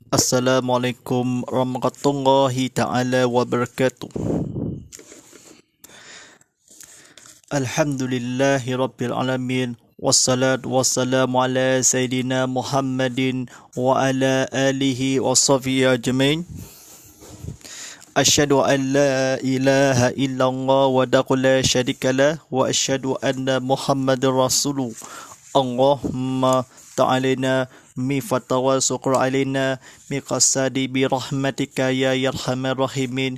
Assalamualaikum warahmatullahi ta'ala wabarakatuh. Alhamdulillahi rabbil alamin. Wassalatu wassalamu ala Sayyidina Muhammadin wa ala alihi wa sahbihi ajmain. Asyhadu an la ilaha illallah wa la syarikalah wa asyhadu anna Muhammadar Rasulullah. Allahumma ta'alina mi fatawa suqra alaina mi qasadi bi rahmatika ya yarhamar rahimin.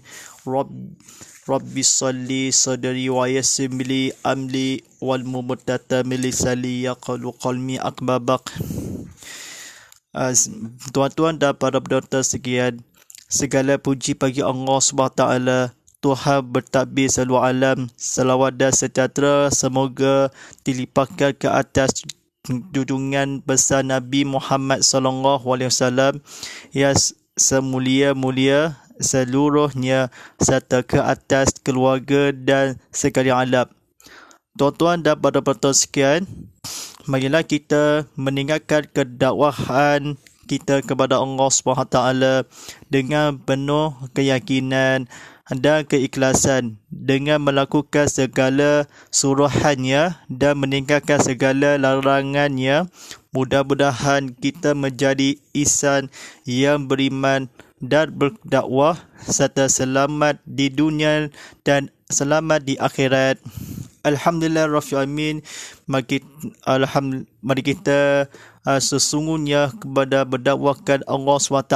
Rabbi salli sadri wa yassir li amli wal mubtatamil lisali yaqulu qalmi akbabak. Tuan-tuan dan para penonton sekalian, segala puji bagi Allah SWT, Tuhan bertakbir seluruh alam. Salawat dan sejahtera semoga dilimpahkan ke atas junjungan besar Nabi Muhammad sallallahu alaihi wasallam yang semulia-mulia seluruhnya serta ke atas keluarga dan sekalian alam. Tuan-tuan dan para penonton sekalian, marilah kita meninggalkan kedakwahan kita kepada Allah SWT dengan penuh keyakinan dan keikhlasan, dengan melakukan segala suruhannya dan meninggalkan segala larangannya. Mudah-mudahan kita menjadi insan yang beriman dan berdakwah serta selamat di dunia dan selamat di akhirat. Alhamdulillah Rabbil Alamin. Mari kita sesungguhnya kepada berdakwakan Allah SWT.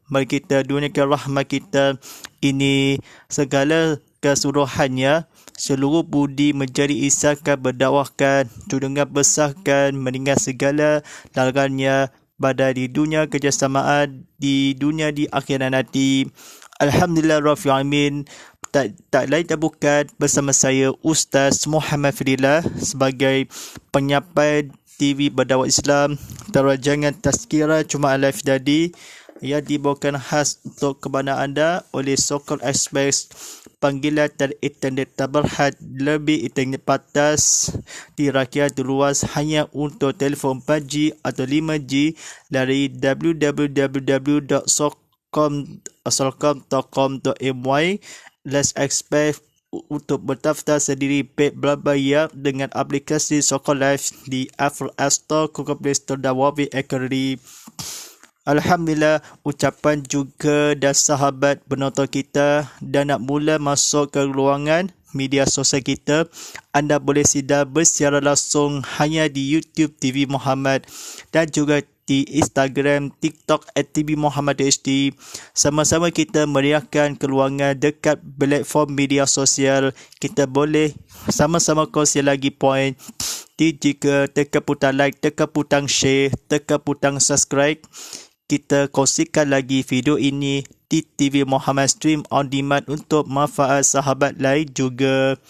Mari kita duniakan rahmat kita ini segala keseluruhannya, seluruh budi menjadi isakan berdakwahkan, tudungan besarkan, meninggal segala larangannya pada di dunia kerjasamaan, di dunia di akhirat nanti. Alhamdulillah Rabbil Alamin. Tak lain tak bukan bersama saya Ustaz Muhammad Fadillah sebagai penyampai TV Berdakwah Islam Terajangan Tazkirah Jumaat Live Dadi yang dibawakan khas untuk kepada anda oleh Sokol Express, panggilan dari internet terberhad lebih internet patas di rakyat luas hanya untuk telefon 4G atau 5G dari www.sokcom.com.my. Let's expect untuk berdaftar sendiri paid berbayar dengan aplikasi Sokol Live di Apple App Store, Google Play Store dan Huawei Academy. Alhamdulillah, ucapan juga dan sahabat penonton kita dan nak mula masuk ke ruangan media sosial kita, anda boleh sidang bersiaran langsung hanya di YouTube TV Muhammad dan juga di Instagram, TikTok @TV Muhammad HD. Sama-sama kita meriahkan keluangan dekat platform media sosial. Kita boleh sama-sama kongsi lagi poin. Jika tekan butang like, tekan butang share, tekan butang subscribe, kita kongsikan lagi video ini di TV Muhammad Stream on Demand untuk manfaat sahabat lain juga.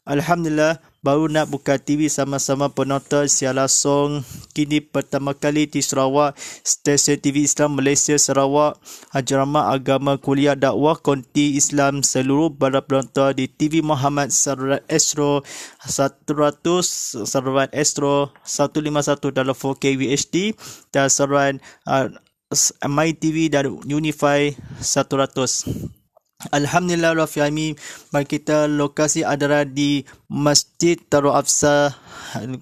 Alhamdulillah, baru nak buka TV sama-sama penonton siar langsung. Kini pertama kali di Sarawak, stesen TV Islam Malaysia Sarawak, Asrama Agama Kuliah Dakwah Konti Islam seluruh para penonton di TV Muhammad saluran Astro 100, saluran Astro 151 dalam 4K VHD dan saluran My TV dan Unify 100. Alhamdulillah Rabbil Alamin. Mari kita lokasi adalah di Masjid Darul Afsah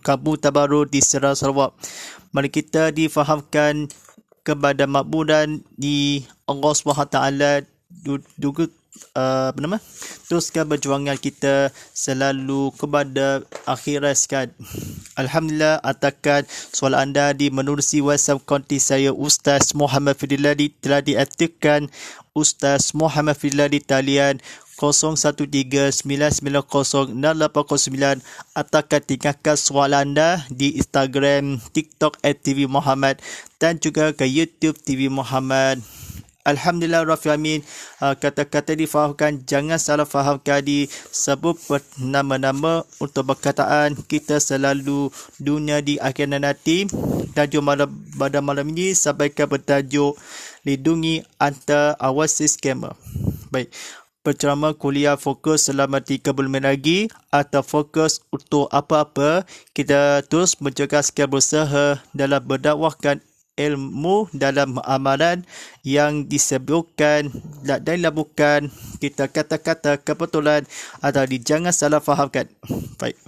Kampung Tabaru di Sarawak. Mari kita difahamkan kepada makburan di Allah SWT juga teruskan perjuangan kita selalu kepada akhirat sekali. Alhamdulillah, atakan soalan anda di menerusi WhatsApp konti saya Ustaz Muhammad Fadillah telah diaktifkan. Ustaz Muhammad Fadillah di talian 0139906809. Atakan tinggalkan soalan anda di Instagram, TikTok @TV Muhammad dan juga ke YouTube TV Muhammad. Alhamdulillah Rabbil Alamin. Kata-kata difahamkan, jangan salah fahamkan disebut nama-nama untuk perkataan kita selalu dunia di akhirat nanti. Tajuk pada malam ini sampaikan bertajuk lindungi anta awasi skamer. Baik, penceramah kuliah fokus selama 30 minit lagi atau fokus untuk apa-apa, kita terus menjaga skill berusaha dalam berdakwahkan ilmu dalam amalan yang disebutkan dan bukan kita kata-kata kebetulan atau jangan salah fahamkan. Baik.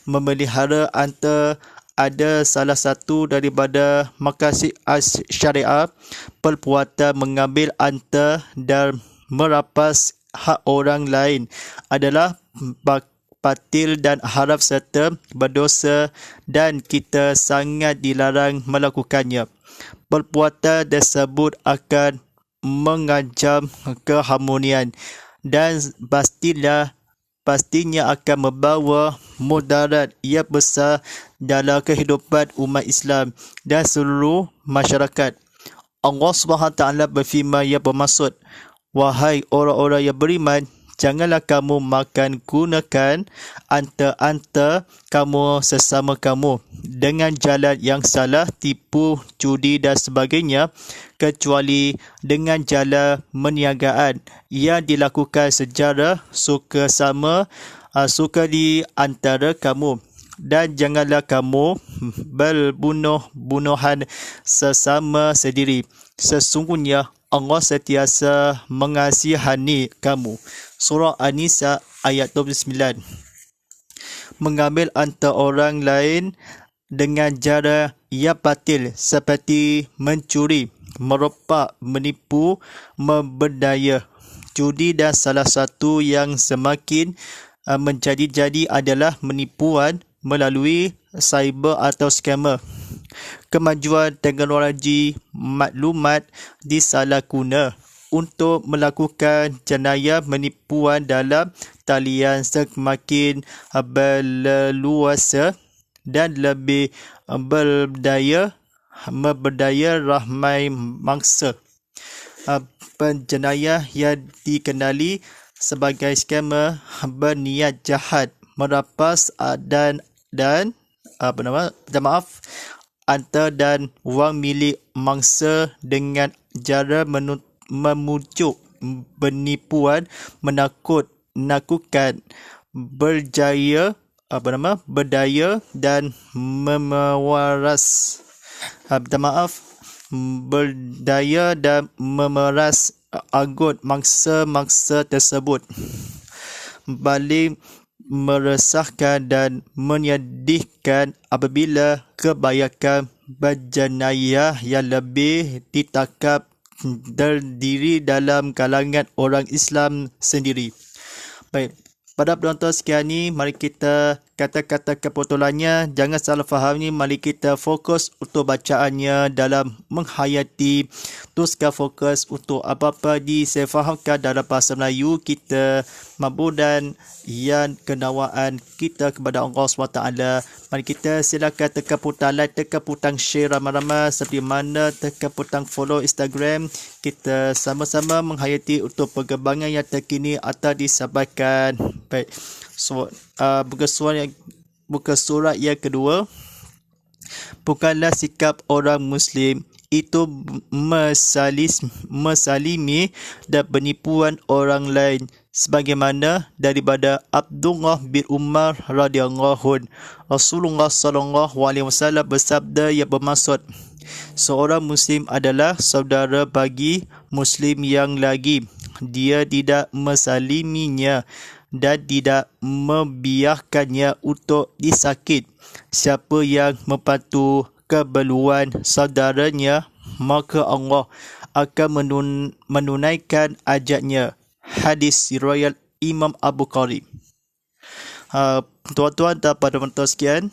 Memelihara ada salah satu daripada maqasid syariah, perbuatan mengambil dan merampas hak orang lain adalah batil dan haram serta berdosa dan kita sangat dilarang melakukannya. Perbuatan tersebut akan mengancam keharmonian dan pastinya akan membawa mudarat yang besar dalam kehidupan umat Islam dan seluruh masyarakat. Allah SWT berfirman yang bermaksud, wahai orang-orang yang beriman, janganlah kamu gunakan anta kamu sesama kamu dengan jalan yang salah, tipu, judi dan sebagainya, kecuali dengan jalan perniagaan yang dilakukan secara suka di antara kamu. Dan janganlah kamu berbunuh-bunuhan sesama sendiri. Sesungguhnya Allah sentiasa mengasihani kamu. Surah An-Nisa ayat 29. Mengambil harta orang lain dengan cara yang batil seperti mencuri, merompak, menipu, memberdaya, judi dan salah satu yang semakin menjadi-jadi adalah menipuan melalui cyber atau scammer. Kemajuan teknologi maklumat disalahguna untuk melakukan jenayah penipuan dalam talian semakin berleluasa dan lebih berdaya ramai mangsa. Penjenayah yang dikenali sebagai scammer berniat jahat merampas harta dan wang milik mangsa dengan cara memujuk penipuan, menakutkan, berdaya dan memeras anggota mangsa tersebut. Paling meresahkan dan menyedihkan apabila kebanyakan berjenayah yang lebih ditangkap terdiri dalam kalangan orang Islam sendiri. Baik, pada penonton sekian ni, mari kita kata-kata kebetulannya, jangan salah faham ni, mari kita fokus untuk bacaannya dalam menghayati. Teruskan fokus untuk apa-apa saya fahamkan dalam bahasa Melayu, kita mabudan yang kenawaan kita kepada Allah SWT. Mari kita silakan tekan butang like, tekan butang share ramai-ramai, seperti mana tekan butang follow Instagram. Kita sama-sama menghayati untuk perkembangan yang terkini atau disampaikan. Baik, so, buka surat yang kedua. Bukanlah sikap orang Muslim itu mesalimi dan penipuan orang lain, sebagaimana daripada Abdullah bin Umar radhiyallahu. Rasulullah SAW bersabda yang bermaksud, seorang Muslim adalah saudara bagi Muslim yang lagi. Dia tidak mesaliminya dan tidak membiarkannya untuk disakit. Siapa yang membantu keperluan saudaranya, maka Allah akan menunaikan ajatnya. Hadis riwayat Imam Abu Qari. Tuan-tuan dan penonton sekian,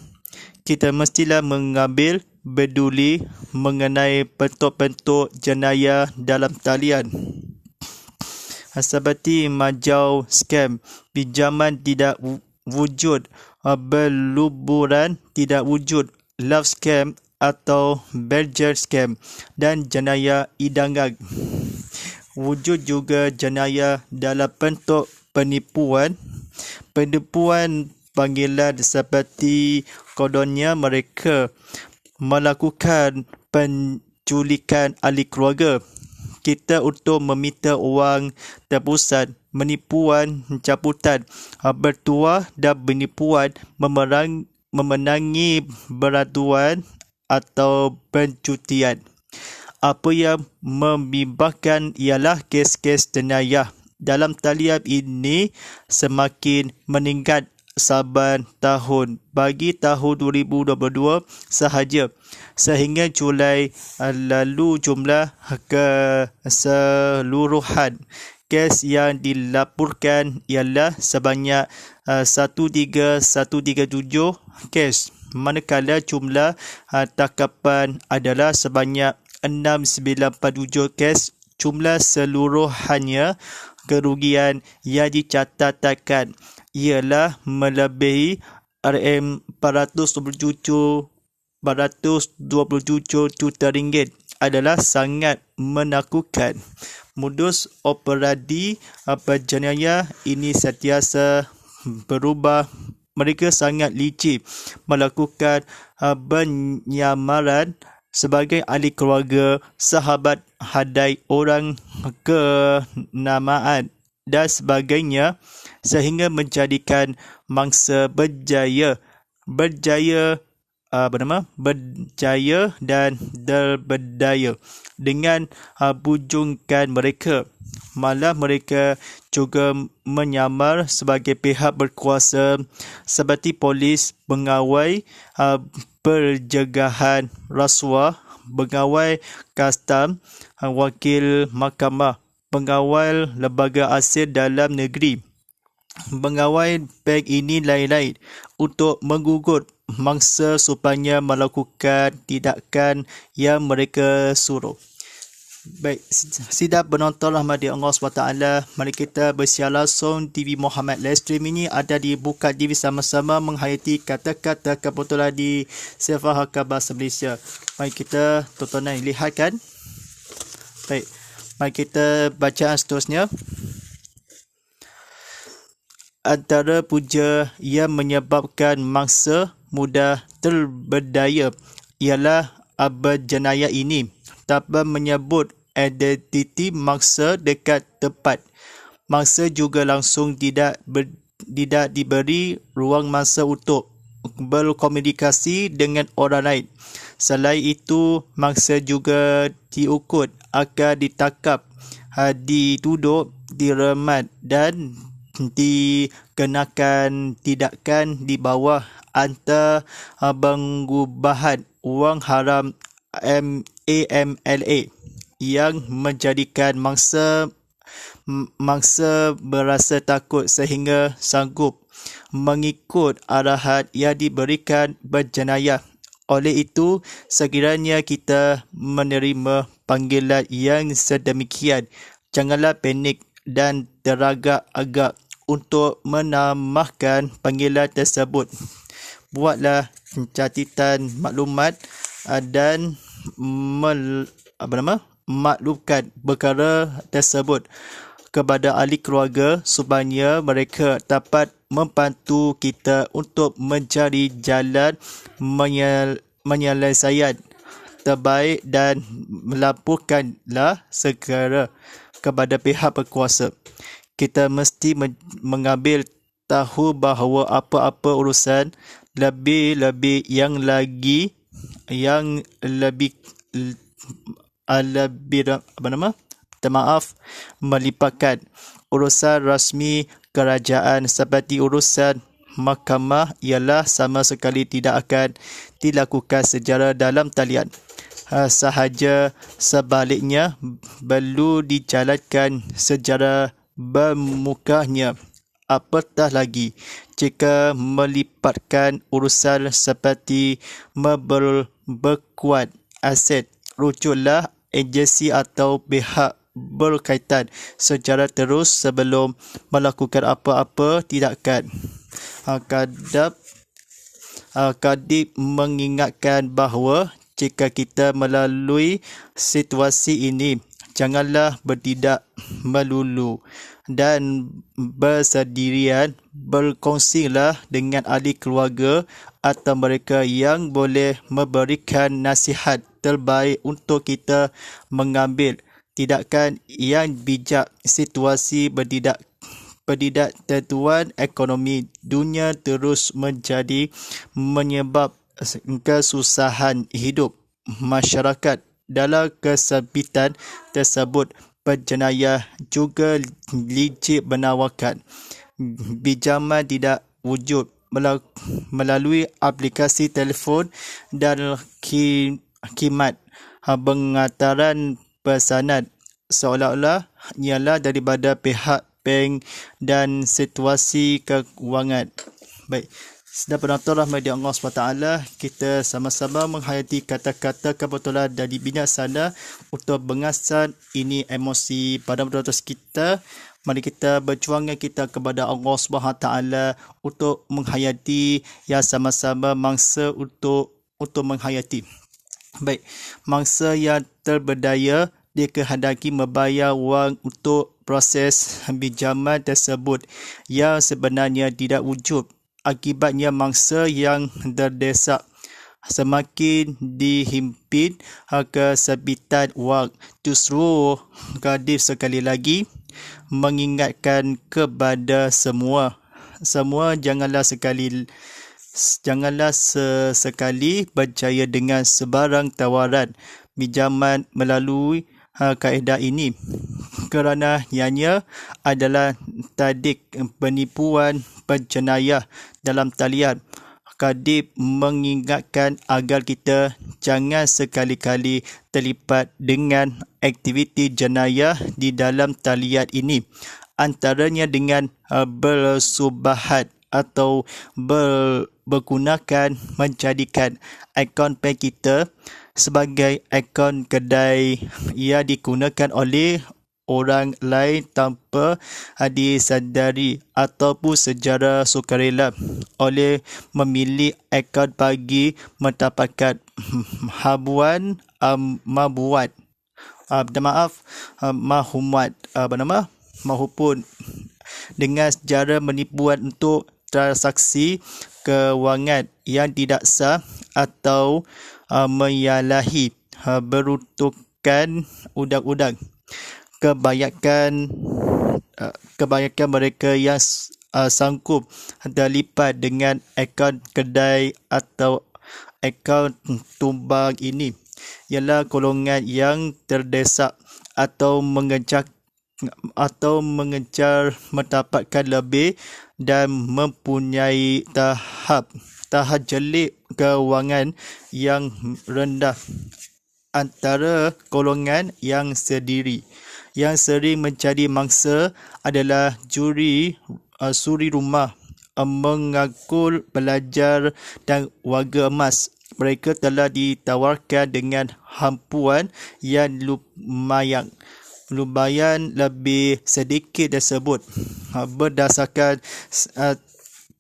kita mestilah mengambil peduli mengenai bentuk-bentuk jenayah dalam talian. Seperti majau scam, pinjaman tidak wujud, berluburan tidak wujud, love scam atau badger scam dan jenayah idangan. Wujud juga jenayah dalam bentuk penipuan panggilan seperti kononnya mereka melakukan penculikan ahli keluarga kita untuk meminta wang tebusan penipuan cabutan bertuah dan penipuan memenangi beraduan atau pencutian. Apa yang membimbangkan ialah kes-kes jenayah dalam talian ini semakin meningkat saban tahun bagi tahun 2022 sahaja. Sehingga Julai lalu jumlah keseluruhan kes yang dilaporkan ialah sebanyak 13137 kes, manakala jumlah tangkapan adalah sebanyak 6947 kes. Jumlah seluruhannya kerugian yang dicatatkan ialah melebihi RM427 juta ringgit, adalah sangat menakutkan. Modus operandi penjenayah ini sentiasa berubah. Mereka sangat licik melakukan penyamaran sebagai ahli keluarga, sahabat, hadai orang kenamaan dan sebagainya, sehingga menjadikan mangsa berjaya dan berberdaya dengan bujukan mereka. Malah mereka juga menyamar sebagai pihak berkuasa seperti polis, pengawal pencegahan rasuah, pengawal kastam, wakil mahkamah, pengawal lembaga asing dalam negeri, pengawal bank ini lain-lain, untuk menggugut mangsa supaya melakukan tindakan yang mereka suruh. Baik, sidang penonton rahmati Allah SWT, mari kita bersiar langsung TV Muhammad Live Stream ini ada di Buka TV sama-sama menghayati kata-kata kebetulan di Sefah Khabar Malaysia. Mari kita tontonan lihat kan. Baik, mari kita bacaan seterusnya. Antara punca yang menyebabkan mangsa mudah terberdaya ialah berjenayah ini tanpa menyebut identiti mangsa dekat tepat. Mangsa juga langsung tidak diberi ruang masa untuk berkomunikasi dengan orang lain. Selain itu, mangsa juga diukut, akan ditangkap, dituduh, diremat dan dikenakan tindakan di bawah antar pengubahan wang haram AMLA yang menjadikan mangsa berasa takut sehingga sanggup mengikut arahan yang diberikan berjenayah. Oleh itu, sekiranya kita menerima panggilan yang sedemikian, janganlah panik dan teragak-agak untuk menambahkan panggilan tersebut. Buatlah catatan maklumat dan maklumkan perkara tersebut kepada ahli keluarga supaya mereka dapat membantu kita untuk mencari jalan penyelesaian terbaik dan melaporkanlah segera kepada pihak berkuasa. Kita mesti mengambil tahu bahawa apa-apa urusan lebih melibatkan urusan rasmi kerajaan seperti urusan mahkamah ialah sama sekali tidak akan dilakukan secara dalam talian. Sahaja sebaliknya perlu dijalankan secara bermukanya. Apatah lagi jika melibatkan urusan seperti berkuat aset, rujuklah agensi atau pihak berkaitan secara terus sebelum melakukan apa-apa tindakan. Kadib mengingatkan bahawa jika kita melalui situasi ini, janganlah bertindak melulu dan bersendirian. Berkongsilah dengan ahli keluarga atau mereka yang boleh memberikan nasihat terbaik untuk kita mengambil tindakan yang bijak situasi bertindak ketidaktentuan ekonomi dunia terus menyebab kesusahan hidup masyarakat. Dalam kesempitan tersebut, penjenayah juga licik menawarkan pinjaman tidak wujud melalui aplikasi telefon dan khidmat pengantaran pesanan, seolah-olah ialah daripada pihak bank dan situasi keuangan. Baik, sedang penonton rahmat Allah SWT, kita sama-sama menghayati kata-kata kebetulan dari bijaksana untuk mengasah ini emosi pada penonton kita. Mari kita berjuangkan kita kepada Allah SWT untuk menghayati yang sama-sama mangsa untuk menghayati. Baik, mangsa yang terberdaya dia kehendaki membayar wang untuk proses pinjaman tersebut yang sebenarnya tidak wujud. Akibatnya mangsa yang terdesak semakin dihimpit kesempitan wang. Justru Gadif sekali lagi mengingatkan kepada semua janganlah sesekali percaya dengan sebarang tawaran pinjaman melalui kaedah ini, kerana ianya adalah taktik penipuan penjenayah dalam talian. Gadif mengingatkan agar kita jangan sekali-kali terlibat dengan aktiviti jenayah di dalam talian ini, antaranya dengan bersubahat atau bergunakan menjadikan akaun bank kita sebagai akaun kedai yang digunakan oleh orang lain tanpa disadari ataupun secara sukarela oleh pemilik akaun bagi mendapatkan mahumat mahupun dengan secara menipuan untuk transaksi kewangan yang tidak sah atau menyalahi peruntukan undang-undang. Kebanyakan mereka yang sanggup terlibat dengan akaun kedai atau akaun tumbang ini ialah golongan yang terdesak atau mengejar mendapatkan lebih dan mempunyai tahap jelik kewangan yang rendah. Antara golongan yang sering menjadi mangsa adalah suri rumah, mengakul pelajar dan warga emas. Mereka telah ditawarkan dengan hampuan yang lumayan lebih sedikit tersebut.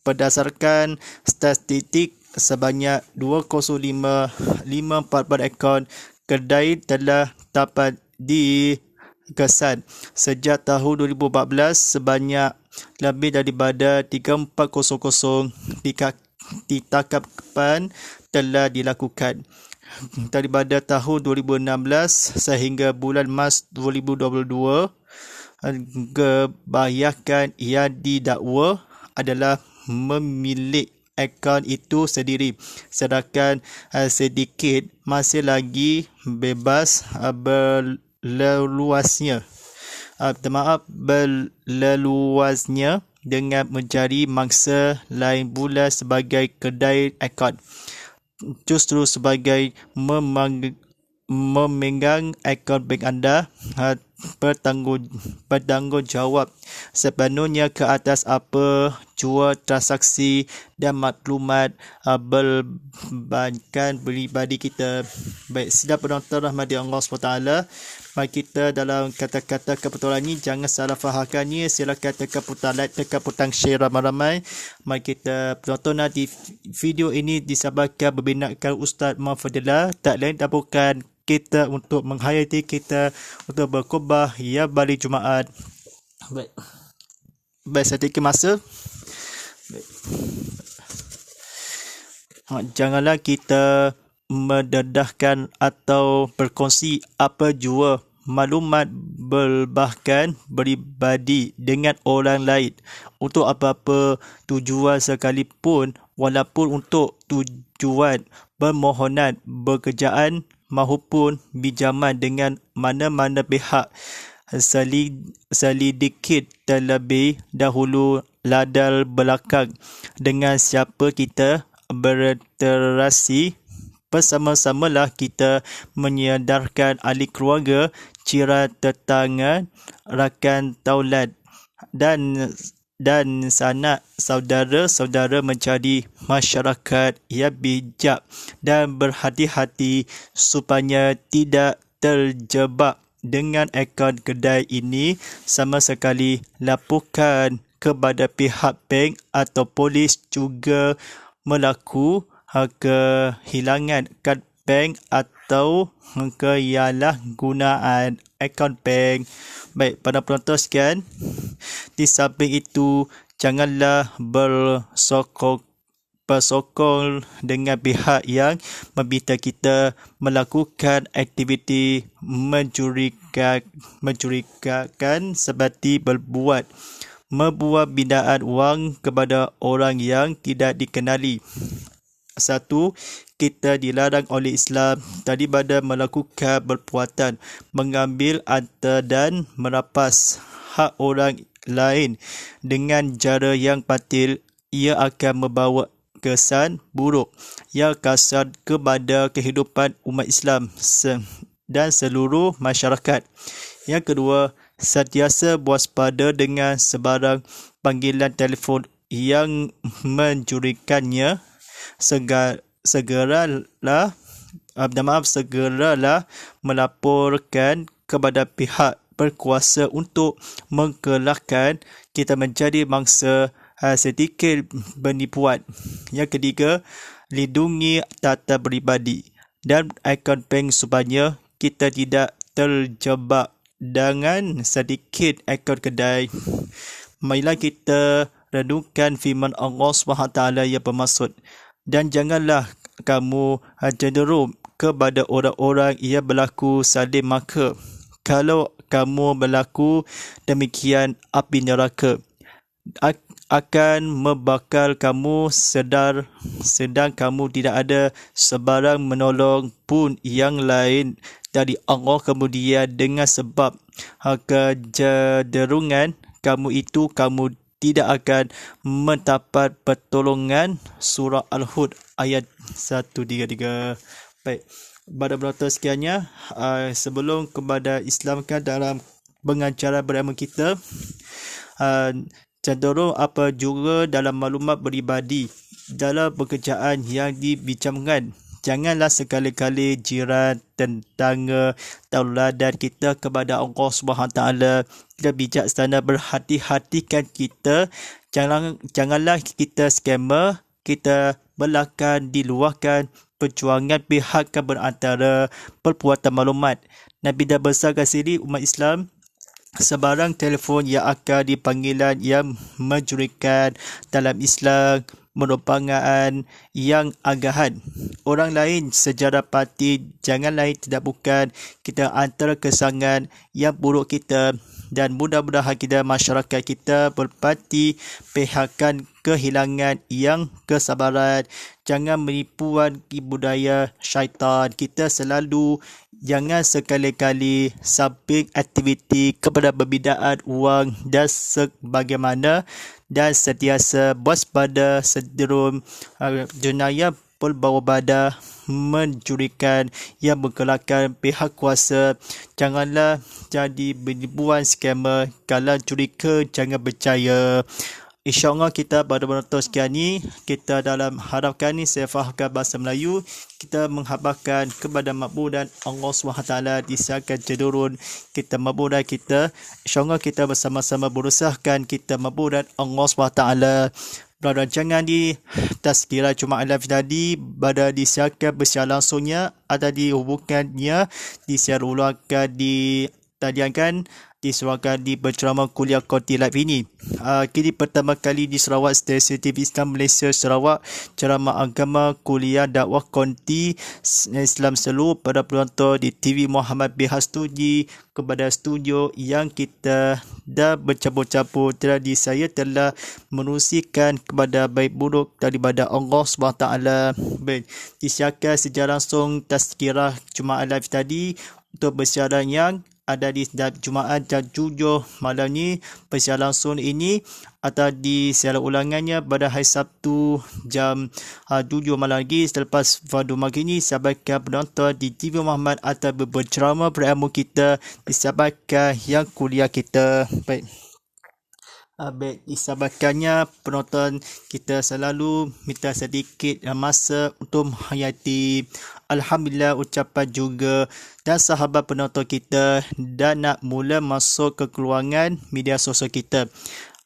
Berdasarkan statistik, sebanyak 205,54 akaun kedai telah dapat dikesan. Sejak tahun 2014, sebanyak lebih daripada 3,400 ditangkapan telah dilakukan. Daripada tahun 2016 sehingga bulan Mac 2022, kebanyakan yang didakwa adalah memilik akaun itu sendiri, sedangkan sedikit masih lagi bebas berleluasnya dengan mencari mangsa lain pula sebagai kedai akaun. Justru sebagai memegang akaun bank anda bertanggungjawab sepenuhnya ke atas apa jua transaksi dan maklumat perbankan pribadi kita. Baik, sidang penonton rahmati Allah SWT, mari kita dalam kata-kata kebetulan ini jangan salah fahamkannya. Silakan tekan butang like, tekan butang share ramai-ramai. Mari kita penonton di video ini disabitkan berbinakan Ustaz Mahfudillah, tak lain tak bukan kita untuk menghayati kita untuk berkhutbah ya balik Jumaat. Baik, sedikit masa. Baik. Janganlah kita mendedahkan atau berkongsi apa jua maklumat bahkan peribadi dengan orang lain untuk apa-apa tujuan sekalipun, walaupun untuk tujuan permohonan pekerjaan maupun pinjaman dengan mana-mana pihak, selidiki terlebih dahulu latar belakang dengan siapa kita berinteraksi. Bersama-samalah kita menyedarkan ahli keluarga, jiran tetangga, rakan taulat dan sanak saudara-saudara menjadi masyarakat yang bijak dan berhati-hati supaya tidak terjebak dengan akaun kedai ini. Sama sekali laporkan kepada pihak bank atau polis juga berlaku kehilangan kad bank atau kesalahgunaan akaun bank. Baik, para penonton sekalian, di samping itu janganlah bersokong dengan pihak yang meminta kita melakukan aktiviti mencurigakan seperti membuat bindaan wang kepada orang yang tidak dikenali. 1. Kita dilarang oleh Islam daripada melakukan perbuatan mengambil harta dan merampas hak orang lain dengan cara yang batil. Ia akan membawa kesan buruk yang kasar kepada kehidupan umat Islam dan seluruh masyarakat. Yang kedua, sentiasa waspada dengan sebarang panggilan telefon yang mencurigakannya. Segeralah melaporkan kepada pihak berkuasa untuk mengelakkan kita menjadi mangsa sedikit penipuan. Yang ketiga, lindungi data peribadi dan akaun bank supaya kita tidak terjebak dengan sedikit akaun kedai. Marilah kita renungkan firman Allah SWT yang bermaksud, dan janganlah kamu cenderung kepada orang-orang yang berlaku saling maka. Kalau kamu berlaku demikian, api neraka akan membakar kamu sedang kamu tidak ada sebarang menolong pun yang lain dari Allah. Kemudian dengan sebab kecenderungan kamu itu, kamu tidak akan mendapat pertolongan. Surah Al-Hud ayat 133. Baik, pada penonton sekiannya, sebelum kepada Islamkan dalam pengajaran beragama kita, cenderung apa juga dalam maklumat peribadi dalam pekerjaan yang dibincangkan. Janganlah sekali-kali jiran, tetangga, tauladan kita kepada Allah SWT. Kita bijaksana, berhati-hatikan kita. Janganlah kita scammer, kita belakang diluahkan perjuangan pihak berantara perbuatan maklumat. Nabi dah besarkan sini umat Islam, sebarang telefon yang akan dipanggilan yang mencurigakan dalam Islam merupakan yang agahan orang lain sejarah parti. Jangan lain tidak bukan kita antara kesangan yang buruk kita, dan mudah-mudahan kita masyarakat kita berparti pihakkan kehilangan yang kesabaran. Jangan menipuan budaya syaitan. Kita selalu jangan sekali-kali samping aktiviti kepada pembinaan wang dan sebagaimana, dan sentiasa waspada cenderung jenayah berbawa badan mencurigakan yang menggelakkan pihak kuasa. Janganlah jadi penipuan scammer. Kalau curiga, jangan percaya. InsyaAllah kita pada penonton sekian ni, kita dalam harapkan ni saya fahamkan bahasa Melayu, kita mengharapkan kepada makbudan Allah SWT disahkan cenderung kita makbudan kita. InsyaAllah kita bersama-sama berusahakan kita makbudan Allah SWT. Rancangan di Tazkirah Jumaat Live tadi pada disiarkan bersiar langsungnya, ada dihubungkannya, disiar ulangkan, ditayangkan disuarakan di berceramah kuliah Konti Live ini. Kini pertama kali di Sarawak, stesen TV Islam Malaysia Sarawak, ceramah agama kuliah dakwah Konti Islam seluruh para penonton di TV Muhammad Bihastuji kepada studio yang kita dah bercampur-campur. Tadi saya telah menerusikan kepada baik buruk daripada Allah SWT. Baik, disiarkan secara langsung tazkirah Jumaat Live tadi untuk bersiaran yang ada di Jumaat jam 7 malam ni. Persiaran langsung ini atau di siaran ulangannya pada hari Sabtu jam 7 malam lagi selepas fardu maghrib ni. Sahabatkan penonton di TV Muhammad atau berceramah berilmu kita disahabatkan yang kuliah kita. Baik. Baik, disahabatkannya penonton kita selalu minta sedikit masa untuk menghayati. Alhamdulillah ucapan juga dan sahabat penonton kita dan nak mula masuk ke keluangan media sosial kita.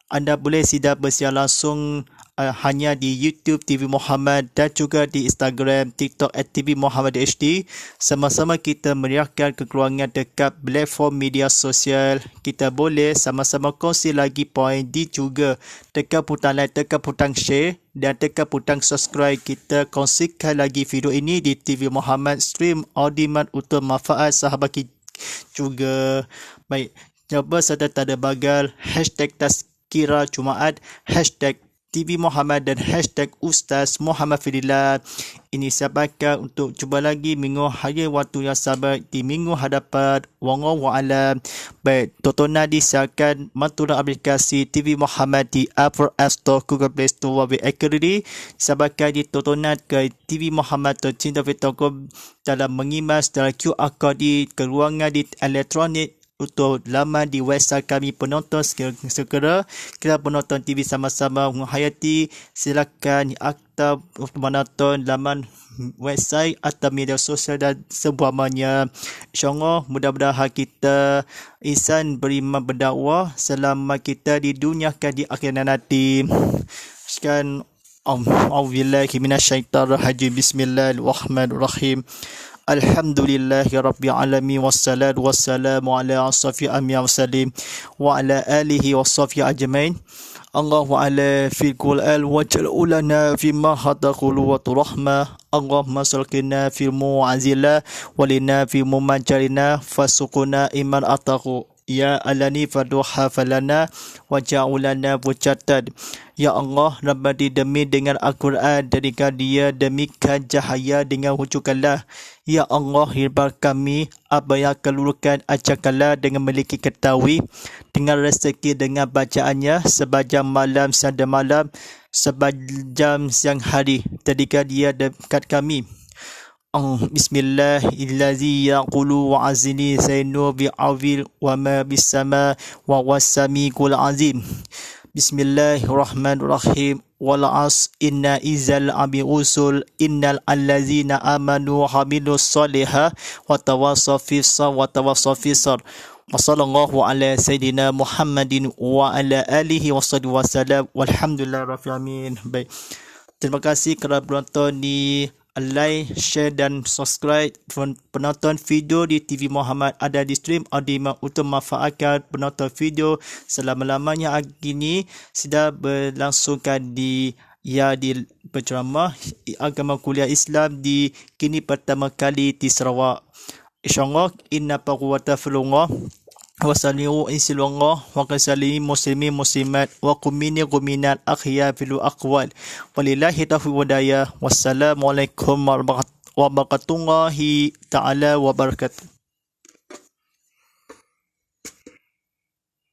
Anda boleh sidak bersiaran langsung hanya di YouTube TV Muhammad dan juga di Instagram, TikTok @TV Muhammad HD. Sama-sama kita meriahkan kekeluargaan dekat platform media sosial. Kita boleh sama-sama kongsi lagi poin di juga. Tekan butang like, tekan butang share dan tekan butang subscribe. Kita kongsikan lagi video ini di TV Muhammad stream audimat untuk manfaat sahabat kita juga. Baik, cuba serta tanda bagal hashtag Tazkirah Jumaat, hashtag TV Muhammad dan hashtag Ustaz Muhammad Fidillah. Ini sahabatkan untuk cuba lagi minggu hari waktu yang sabar di minggu hadapan. Wallahu a'lam. Baik, tontonan disiarkan mantulah aplikasi TV Muhammad di Apple App Store, Google Play Store, Wabi Academy. Sahabatkan ditontonan ke TV Muhammad tercinta Vitokom dalam mengimas dalam QR code di keruangan di elektronik untuk laman di website kami. Penonton segera kita penonton TV sama-sama menghayati. Silakan akta menonton laman website atau media sosial dan seumpamanya. InsyaAllah mudah-mudahan kita insan beriman berdakwah selama kita di dunia di akhirat nanti. Sekian. A'udzubillahi minasyaitonirrajim. Bismillahirrahmanirrahim. Alhamdulillahi Rabbil Alamin. Wassalatu wassalamu ala asrafi anbiya wassalim wa ala alihi wassafi ajmain. Allahu ala fil Qur'an waj'al ulana fima hadaqulu wa turahmah. Allahumma salkina fil mu'azila walina fil mumajarina fasukuna iman ataku. Ya alani faduha falana waja'ulana wujatad. Ya Allah, Rabbadi demi dengan Al-Quran darikan dia demikan cahaya dengan rujukanlah. Ya Allah, hirbar kami apa yang kelurukan ajarkanlah dengan memiliki ketahui dengan rezeki dengan bacaannya sebajam malam siang malam sebajam siang hari. Jadikan dia dekat kami. Bismillahirrahmanirrahim. Yaqulu wa azini saynu bi'awil wa ma bisama wa wasami kul azim. Bismillahirrahmanirrahim. Wal as inna izal abi usul innal allazina amanu wa hamilus salihah wa tawassaw fis wa tawassaw fis. Wassallallahu ala sayyidina Muhammadin wa ala alihi wassalatu wassalam walhamdulillahirabbil alamin. Baik. Terima kasih kerana penonton di like, share dan subscribe. Penonton video di TV Muhammad ada di stream audio untuk manfaatkan penonton video selama-lamanya. Hari ini sudah berlangsungkan di berceramah agama kuliah Islam di kini pertama kali di Sarawak. InsyaAllah inna quwwata fillah. Wassalamu insillallah wa qasalimi muslimin muslimat wa qumini quminat akhya fil aqwal walillahi taufiq wadaya. Wassalamualaikum warahmatullahi ta'ala wabarakatuh.